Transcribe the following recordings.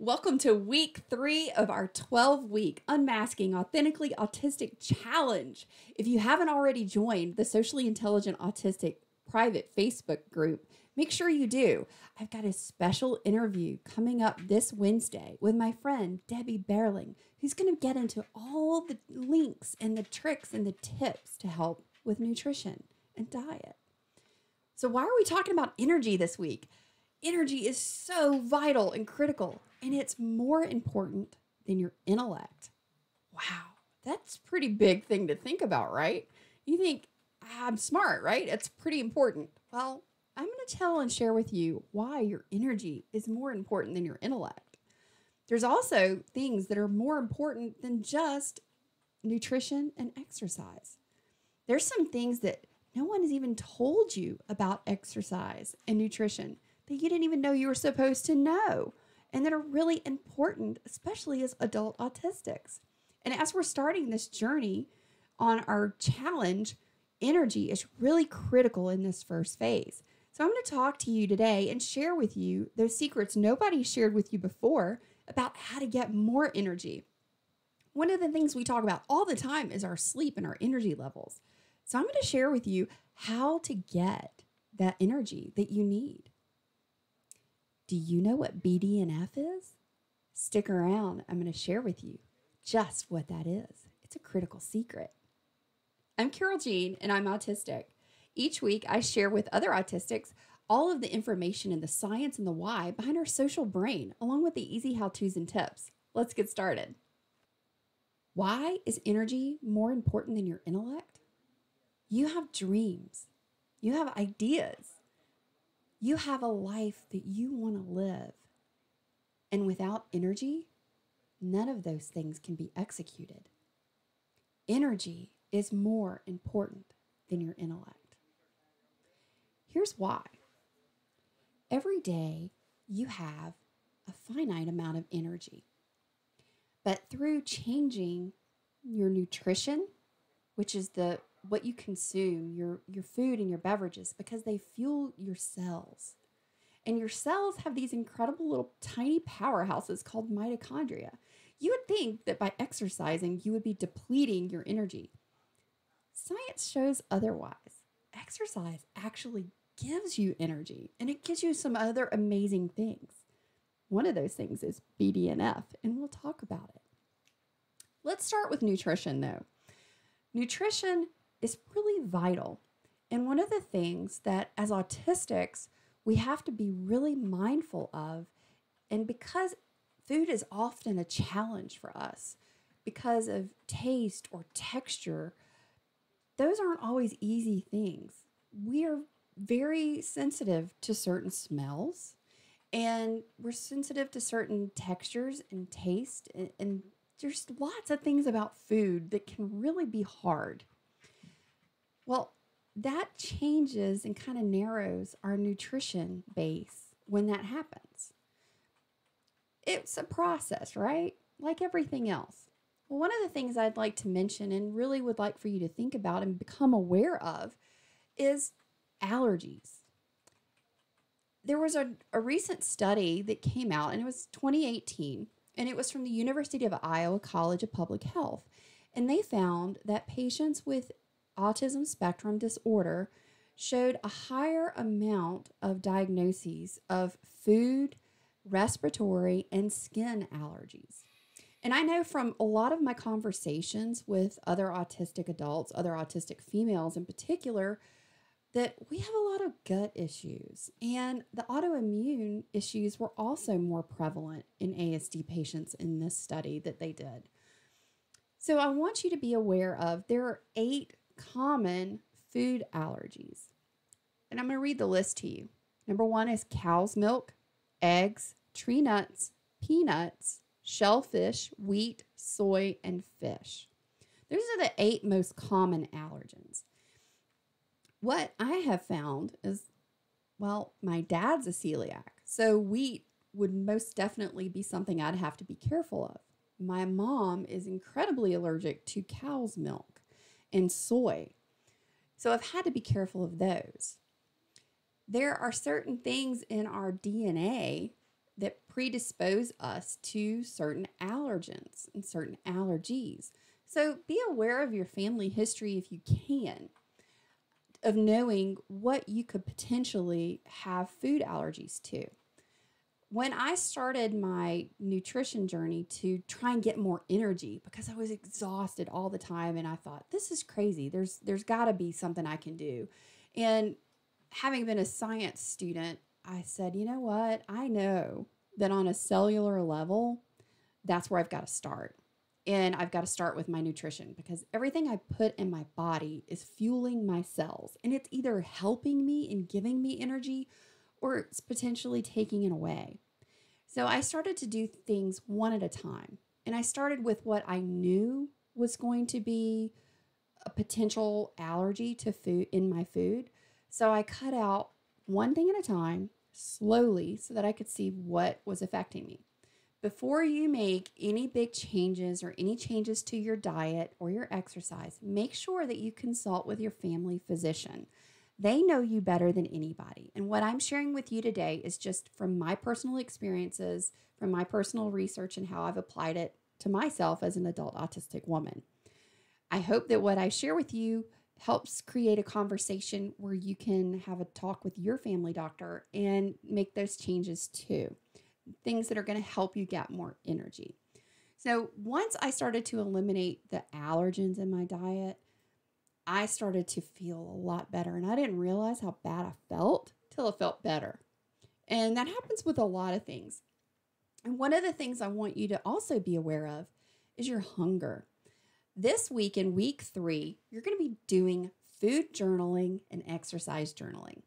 Welcome to week 3 of our 12-week Unmasking Authentically Autistic Challenge. If you haven't already joined the Socially Intelligent Autistic private Facebook group, make sure you do. I've got a special interview coming up this Wednesday with my friend Debbie Berling, who's going to get into all the links and the tricks and the tips to help with nutrition and diet. So why are we talking about energy this week? Energy is so vital and critical, and it's more important than your intellect. Wow, that's a pretty big thing to think about, right? You think, I'm smart, right? It's pretty important. Well, I'm going to tell and share with you why your energy is more important than your intellect. There's also things that are more important than just nutrition and exercise. There's some things that no one has even told you about exercise and nutrition that you didn't even know you were supposed to know, and that are really important, especially as adult autistics. And as we're starting this journey on our challenge, energy is really critical in this first phase. So I'm going to talk to you today and share with you those secrets nobody shared with you before about how to get more energy. One of the things we talk about all the time is our sleep and our energy levels. So I'm going to share with you how to get that energy that you need. Do you know what BDNF is? Stick around. I'm going to share with you just what that is. It's a critical secret. I'm carolejean, and I'm autistic. Each week, I share with other autistics all of the information and the science and the why behind our social brain, along with the easy how-tos and tips. Let's get started. Why is energy more important than your intellect? You have dreams. You have ideas. You have a life that you want to live. And without energy, none of those things can be executed. Energy is more important than your intellect. Here's why. Every day, you have a finite amount of energy. But through changing your nutrition, which is what you consume, your food and your beverages, because they fuel your cells. And your cells have these incredible little tiny powerhouses called mitochondria. You would think that by exercising, you would be depleting your energy. Science shows otherwise. Exercise actually gives you energy, and it gives you some other amazing things. One of those things is BDNF, and we'll talk about it. Let's start with nutrition, though. Nutrition is really vital. And one of the things that as autistics, we have to be really mindful of, and because food is often a challenge for us because of taste or texture, those aren't always easy things. We are very sensitive to certain smells, and we're sensitive to certain textures and taste, and there's lots of things about food that can really be hard. Well, that changes and kind of narrows our nutrition base when that happens. It's a process, right? Like everything else. Well, one of the things I'd like to mention and really would like for you to think about and become aware of is allergies. There was a recent study that came out, and it was 2018, and it was from the University of Iowa College of Public Health. And they found that patients with autism spectrum disorder showed a higher amount of diagnoses of food, respiratory, and skin allergies. And I know from a lot of my conversations with other autistic adults, other autistic females in particular, that we have a lot of gut issues, and the autoimmune issues were also more prevalent in ASD patients in this study that they did. So I want you to be aware of there are 8 common food allergies. And I'm going to read the list to you. Number 1 is cow's milk, eggs, tree nuts, peanuts, shellfish, wheat, soy, and fish. Those are the 8 most common allergens. What I have found is, well, my dad's a celiac, so wheat would most definitely be something I'd have to be careful of. My mom is incredibly allergic to cow's milk and soy, so I've had to be careful of those. There are certain things in our DNA that predispose us to certain allergens and certain allergies. So be aware of your family history if you can, of knowing what you could potentially have food allergies to. When I started my nutrition journey to try and get more energy because I was exhausted all the time, and I thought, this is crazy. There's got to be something I can do. And having been a science student, I said, you know what? I know that on a cellular level, that's where I've got to start. And I've got to start with my nutrition because everything I put in my body is fueling my cells. And it's either helping me and giving me energy or it's potentially taking it away. So I started to do things one at a time. And I started with what I knew was going to be a potential allergy to food in my food. So I cut out one thing at a time, slowly, so that I could see what was affecting me. Before you make any big changes or any changes to your diet or your exercise, make sure that you consult with your family physician. They know you better than anybody. And what I'm sharing with you today is just from my personal experiences, from my personal research and how I've applied it to myself as an adult autistic woman. I hope that what I share with you helps create a conversation where you can have a talk with your family doctor and make those changes too. Things that are going to help you get more energy. So once I started to eliminate the allergens in my diet, I started to feel a lot better. And I didn't realize how bad I felt till it felt better. And that happens with a lot of things. And one of the things I want you to also be aware of is your hunger. This week in week 3, you're going to be doing food journaling and exercise journaling.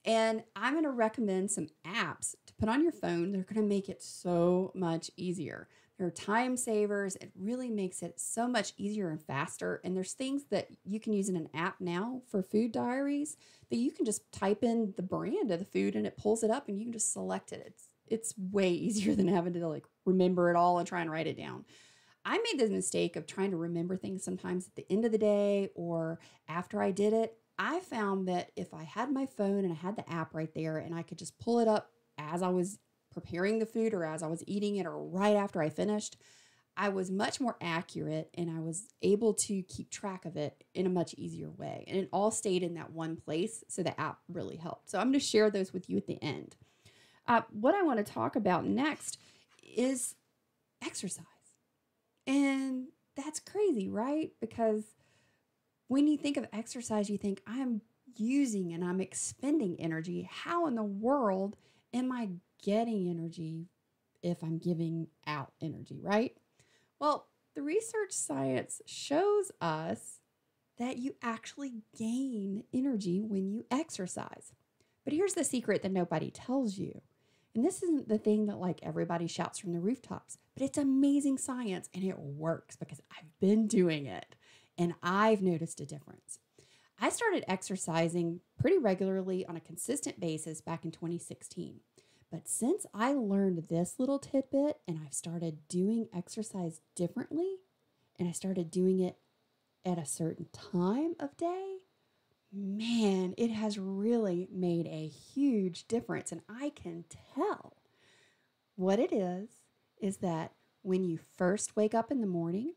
And I'm going to recommend some apps to put on your phone. They're going to make it so much easier. They're time savers. It really makes it so much easier and faster. And there's things that you can use in an app now for food diaries that you can just type in the brand of the food and it pulls it up and you can just select it. It's way easier than having to like remember it all and try and write it down. I made the mistake of trying to remember things sometimes at the end of the day or after I did it. I found that if I had my phone and I had the app right there and I could just pull it up as I was preparing the food or as I was eating it or right after I finished, I was much more accurate and I was able to keep track of it in a much easier way. And it all stayed in that one place, so the app really helped. So I'm going to share those with you at the end. What I want to talk about next is exercise. And that's crazy, right? Because when you think of exercise, you think I'm using and I'm expending energy. How in the world am I getting energy if I'm giving out energy, right? Well, the research science shows us that you actually gain energy when you exercise. But here's the secret that nobody tells you. And this isn't the thing that like everybody shouts from the rooftops, but it's amazing science and it works because I've been doing it and I've noticed a difference. I started exercising pretty regularly on a consistent basis back in 2016. But since I learned this little tidbit and I've started doing exercise differently and I started doing it at a certain time of day, man, it has really made a huge difference. And I can tell what it is that when you first wake up in the morning,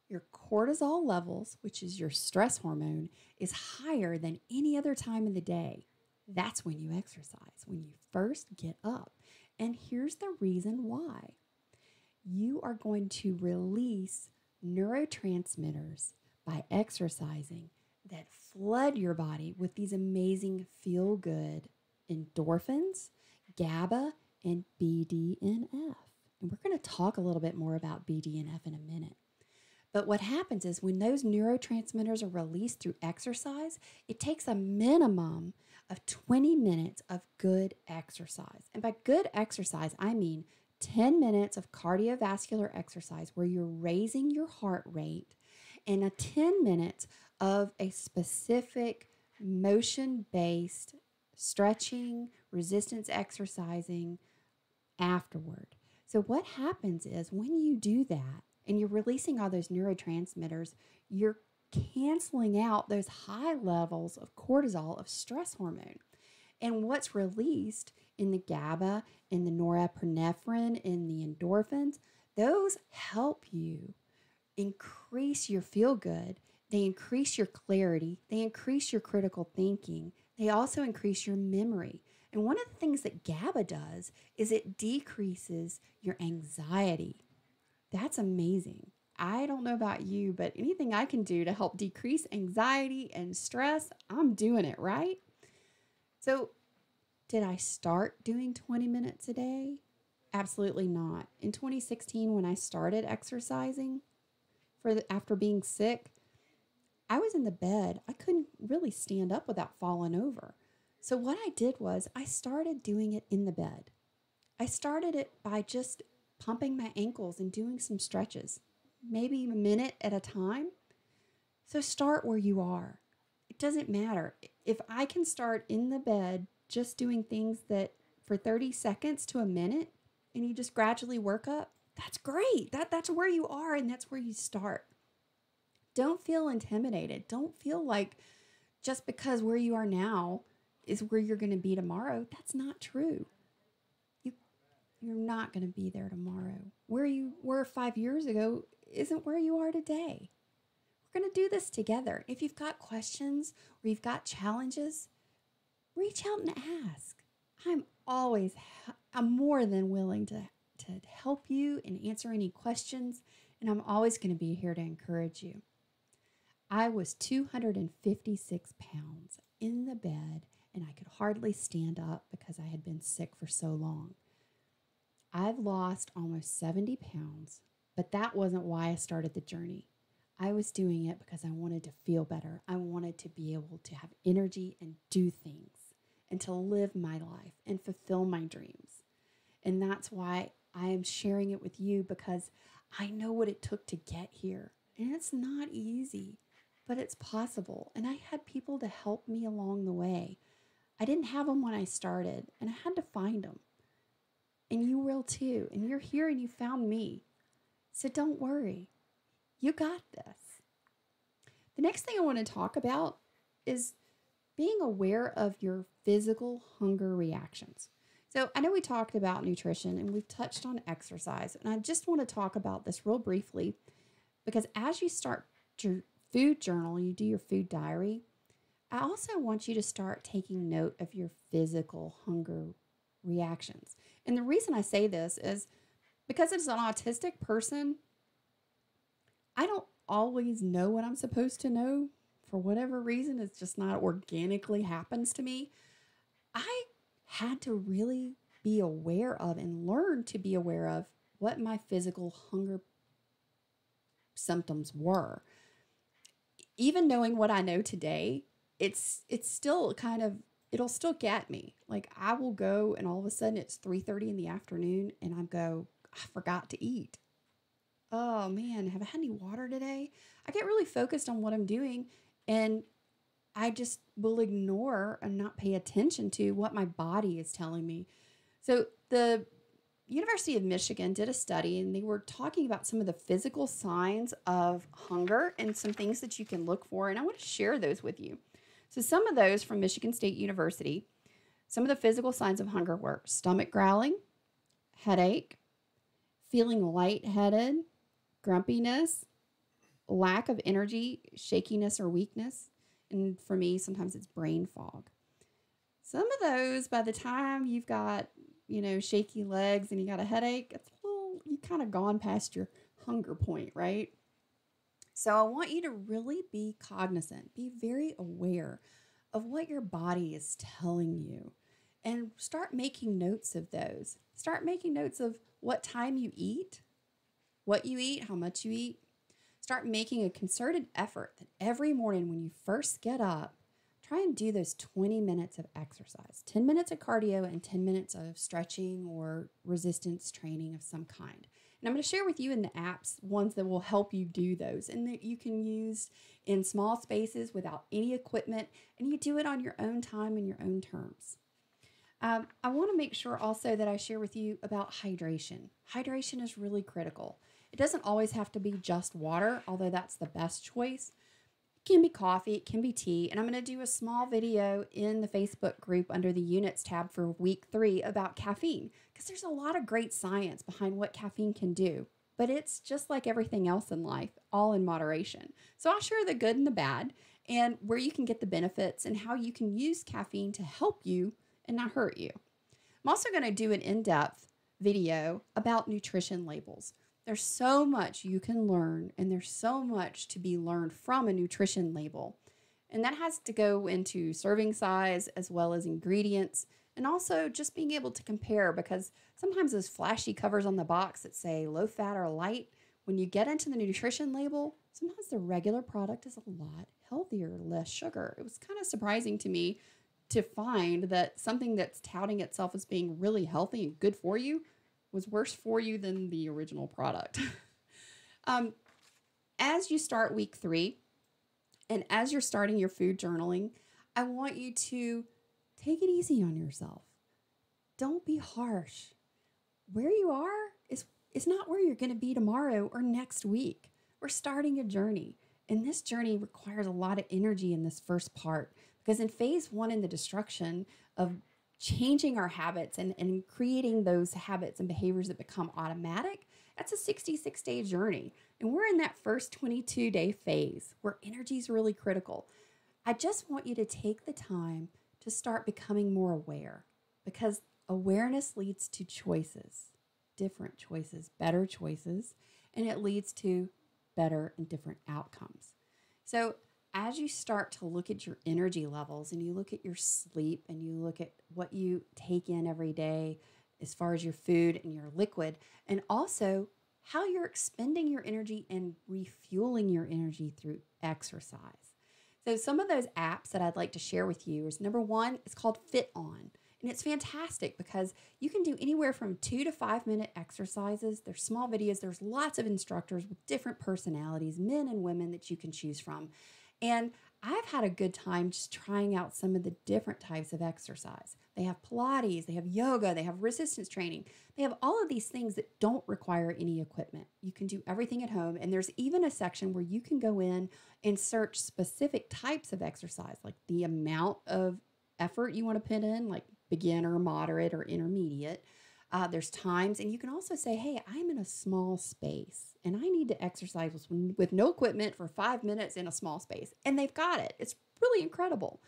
your cortisol levels, which is your stress hormone, is higher than any other time in the day. That's when you exercise, when you first get up. And here's the reason why. You are going to release neurotransmitters by exercising that flood your body with these amazing feel-good endorphins, GABA, and BDNF. And we're going to talk a little bit more about BDNF in a minute. But what happens is when those neurotransmitters are released through exercise, it takes a minimum of 20 minutes of good exercise. And by good exercise, I mean 10 minutes of cardiovascular exercise where you're raising your heart rate and 10 minutes of a specific motion-based stretching, resistance exercising afterward. So what happens is when you do that and you're releasing all those neurotransmitters, you're canceling out those high levels of cortisol, of stress hormone. And what's released in the GABA and the norepinephrine and the endorphins, those help you increase your feel good. They increase your clarity. They increase your critical thinking. They also increase your memory. And one of the things that GABA does is it decreases your anxiety. That's amazing. I don't know about you, but anything I can do to help decrease anxiety and stress, I'm doing it, right? So, did I start doing 20 minutes a day? Absolutely not. In 2016, when I started exercising after being sick, I was in the bed. I couldn't really stand up without falling over. So what I did was I started doing it in the bed. I started it by just pumping my ankles and doing some stretches, maybe a minute at a time. So start where you are. It doesn't matter. If I can start in the bed just doing things that for 30 seconds to a minute, and you just gradually work up, that's great. That's where you are, and that's where you start. Don't feel intimidated. Don't feel like just because where you are now is where you're going to be tomorrow. That's not true. You're not going to be there tomorrow. Where you were 5 years ago isn't where you are today. We're going to do this together. If you've got questions or you've got challenges, reach out and ask. I'm more than willing to help you and answer any questions, and I'm always going to be here to encourage you. I was 256 pounds in the bed, and I could hardly stand up because I had been sick for so long. I've lost almost 70 pounds, but that wasn't why I started the journey. I was doing it because I wanted to feel better. I wanted to be able to have energy and do things and to live my life and fulfill my dreams. And that's why I am sharing it with you, because I know what it took to get here. And it's not easy, but it's possible. And I had people to help me along the way. I didn't have them when I started, and I had to find them. And you will too. And you're here and you found me. So don't worry. You got this. The next thing I want to talk about is being aware of your physical hunger reactions. So I know we talked about nutrition and we've touched on exercise, and I just want to talk about this real briefly, because as you start your food journal, you do your food diary, I also want you to start taking note of your physical hunger reactions. And the reason I say this is because as an autistic person, I don't always know what I'm supposed to know. For whatever reason, it's just not organically happens to me. I had to really be aware of and learn to be aware of what my physical hunger symptoms were. Even knowing what I know today, it's still it'll still get me. Like I will go and all of a sudden it's 3:30 in the afternoon and I forgot to eat. Oh man, have I had any water today? I get really focused on what I'm doing, and I just will ignore and not pay attention to what my body is telling me. So the University of Michigan did a study, and they were talking about some of the physical signs of hunger and some things that you can look for. And I want to share those with you. So some of those from Michigan State University, some of the physical signs of hunger were stomach growling, headache, feeling lightheaded, grumpiness, lack of energy, shakiness or weakness. And for me, sometimes it's brain fog. Some of those, by the time you've got, shaky legs and you got a headache, you kind of gone past your hunger point, right? So I want you to really be cognizant, be very aware of what your body is telling you, and start making notes of those. Start making notes of what time you eat, what you eat, how much you eat. Start making a concerted effort that every morning when you first get up, try and do those 20 minutes of exercise, 10 minutes of cardio and 10 minutes of stretching or resistance training of some kind. And I'm going to share with you in the apps ones that will help you do those and that you can use in small spaces without any equipment, and you do it on your own time and your own terms. I want to make sure also that I share with you about hydration. Hydration is really critical. It doesn't always have to be just water, although that's the best choice. It can be coffee, it can be tea, and I'm going to do a small video in the Facebook group under the units tab for week 3 about caffeine, because there's a lot of great science behind what caffeine can do, but it's just like everything else in life, all in moderation. So I'll share the good and the bad and where you can get the benefits and how you can use caffeine to help you and not hurt you. I'm also going to do an in-depth video about nutrition labels. There's so much you can learn, and there's so much to be learned from a nutrition label. And that has to go into serving size as well as ingredients, and also just being able to compare, because sometimes those flashy covers on the box that say low fat or light, when you get into the nutrition label, sometimes the regular product is a lot healthier, less sugar. It was kind of surprising to me to find that something that's touting itself as being really healthy and good for you was worse for you than the original product. As you start week 3, and as you're starting your food journaling, I want you to take it easy on yourself. Don't be harsh. Where you are is not where you're going to be tomorrow or next week. We're starting a journey, and this journey requires a lot of energy in this first part, because in phase 1 in the destruction of changing our habits and creating those habits and behaviors that become automatic, that's a 66-day journey. And we're in that first 22-day phase where energy is really critical. I just want you to take the time to start becoming more aware, because awareness leads to choices, different choices, better choices, and it leads to better and different outcomes. So as you start to look at your energy levels, and you look at your sleep, and you look at what you take in every day as far as your food and your liquid, and also how you're expending your energy and refueling your energy through exercise. So some of those apps that I'd like to share with you is, number 1, it's called Fit On. And it's fantastic because you can do anywhere from 2 to 5 minute exercises. There's small videos. There's lots of instructors with different personalities, men and women, that you can choose from. And I've had a good time just trying out some of the different types of exercise. They have Pilates, they have yoga, they have resistance training. They have all of these things that don't require any equipment. You can do everything at home. And there's even a section where you can go in and search specific types of exercise, like the amount of effort you want to put in, like beginner, moderate, or intermediate. There's times, and you can also say, hey, I'm in a small space and I need to exercise with no equipment for 5 minutes in a small space. And they've got it. It's really incredible.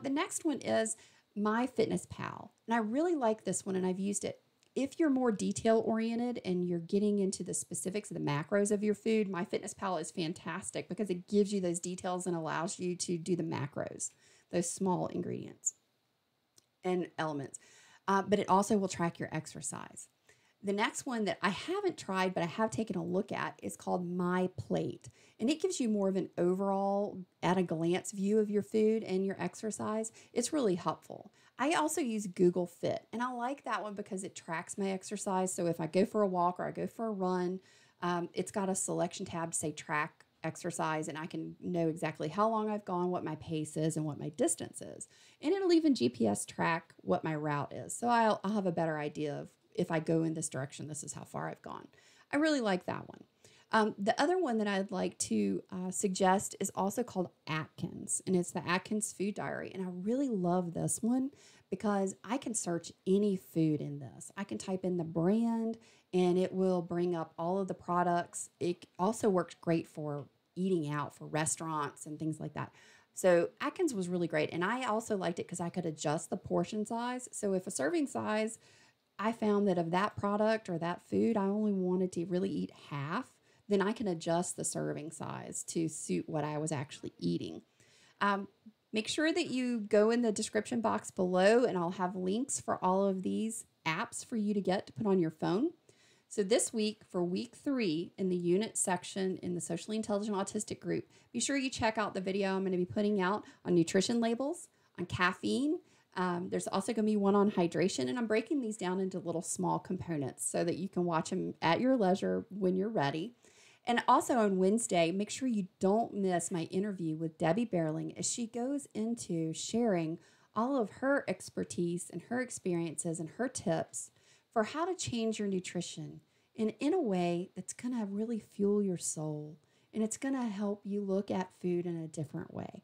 The next one is MyFitnessPal. And I really like this one, and I've used it. If you're more detail oriented and you're getting into the specifics of the macros of your food, MyFitnessPal is fantastic because it gives you those details and allows you to do the macros, those small ingredients and elements. But it also will track your exercise. The next one that I haven't tried, but I have taken a look at, is called My Plate. And it gives you more of an overall, at a glance view of your food and your exercise. It's really helpful. I also use Google Fit, and I like that one because it tracks my exercise. So if I go for a walk or I go for a run, it's got a selection tab to say track exercise, and I can know exactly how long I've gone, what my pace is, and what my distance is. And it'll even GPS track what my route is. So I'll have a better idea of, if I go in this direction, this is how far I've gone. I really like that one. The other one that I'd like to suggest is also called Atkins, and it's the Atkins Food Diary. And I really love this one because I can search any food in this. I can type in the brand and it will bring up all of the products. It also works great for eating out, for restaurants and things like that. So Atkins was really great. And I also liked it because I could adjust the portion size. So if a serving size, I found that of that product or that food, I only wanted to really eat half, then I can adjust the serving size to suit what I was actually eating. Make sure that you go in the description box below, and I'll have links for all of these apps for you to get to put on your phone. So this week, for week 3 in the unit section in the Socially Intelligent Autistic group, be sure you check out the video I'm going to be putting out on nutrition labels, on caffeine. There's also going to be one on hydration, and I'm breaking these down into little small components so that you can watch them at your leisure when you're ready. And also on Wednesday, make sure you don't miss my interview with Debbie Berling as she goes into sharing all of her expertise and her experiences and her tips for how to change your nutrition in a way that's going to really fuel your soul and it's going to help you look at food in a different way.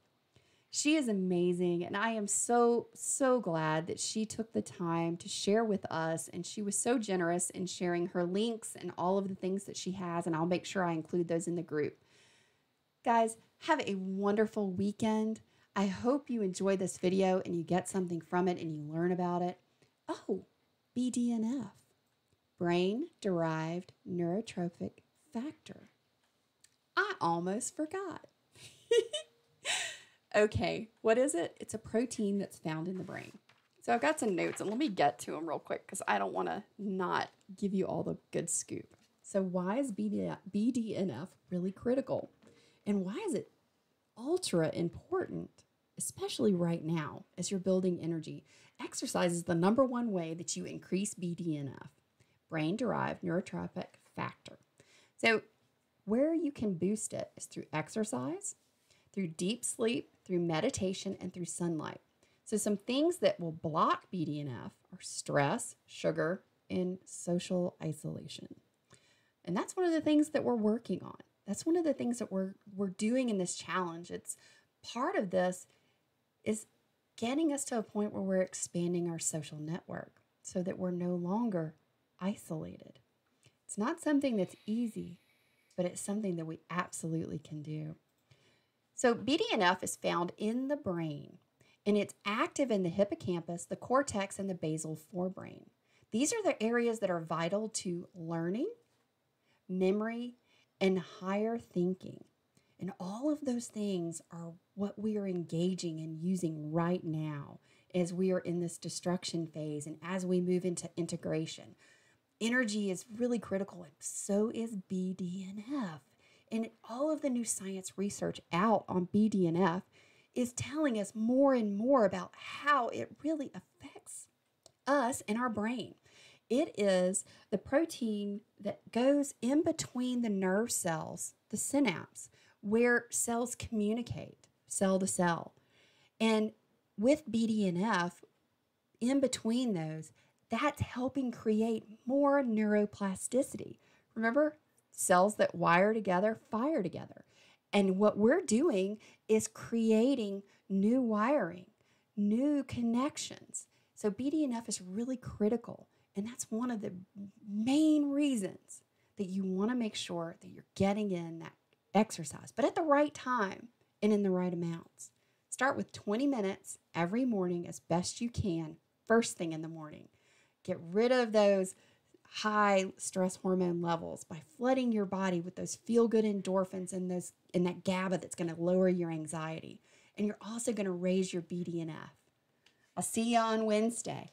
She is amazing, and I am so, so glad that she took the time to share with us, and she was so generous in sharing her links and all of the things that she has, and I'll make sure I include those in the group. Guys, have a wonderful weekend. I hope you enjoy this video and you get something from it and you learn about it. Oh, BDNF, brain-derived neurotrophic factor. I almost forgot. Okay, what is it? It's a protein that's found in the brain. So I've got some notes, and let me get to them real quick because I don't want to not give you all the good scoop. So why is BDNF really critical? And why is it ultra important, especially right now as you're building energy? Exercise is the #1 way that you increase BDNF, brain-derived neurotrophic factor. So where you can boost it is through exercise, through deep sleep, through meditation, and through sunlight. So some things that will block BDNF are stress, sugar, and social isolation. And that's one of the things that we're working on. That's one of the things that we're doing in this challenge. It's part of this is getting us to a point where we're expanding our social network so that we're no longer isolated. It's not something that's easy, but it's something that we absolutely can do. So BDNF is found in the brain, and it's active in the hippocampus, the cortex, and the basal forebrain. These are the areas that are vital to learning, memory, and higher thinking. And all of those things are what we are engaging and using right now as we are in this destruction phase and as we move into integration. Energy is really critical, and so is BDNF. And all of the new science research out on BDNF is telling us more and more about how it really affects us and our brain. It is the protein that goes in between the nerve cells, the synapse, where cells communicate, cell to cell. And with BDNF, in between those, that's helping create more neuroplasticity. Remember, cells that wire together, fire together. And what we're doing is creating new wiring, new connections. So BDNF is really critical. And that's one of the main reasons that you want to make sure that you're getting in that exercise, but at the right time and in the right amounts. Start with 20 minutes every morning as best you can, first thing in the morning. Get rid of those high stress hormone levels by flooding your body with those feel-good endorphins and that GABA that's going to lower your anxiety. And you're also going to raise your BDNF. I'll see you on Wednesday.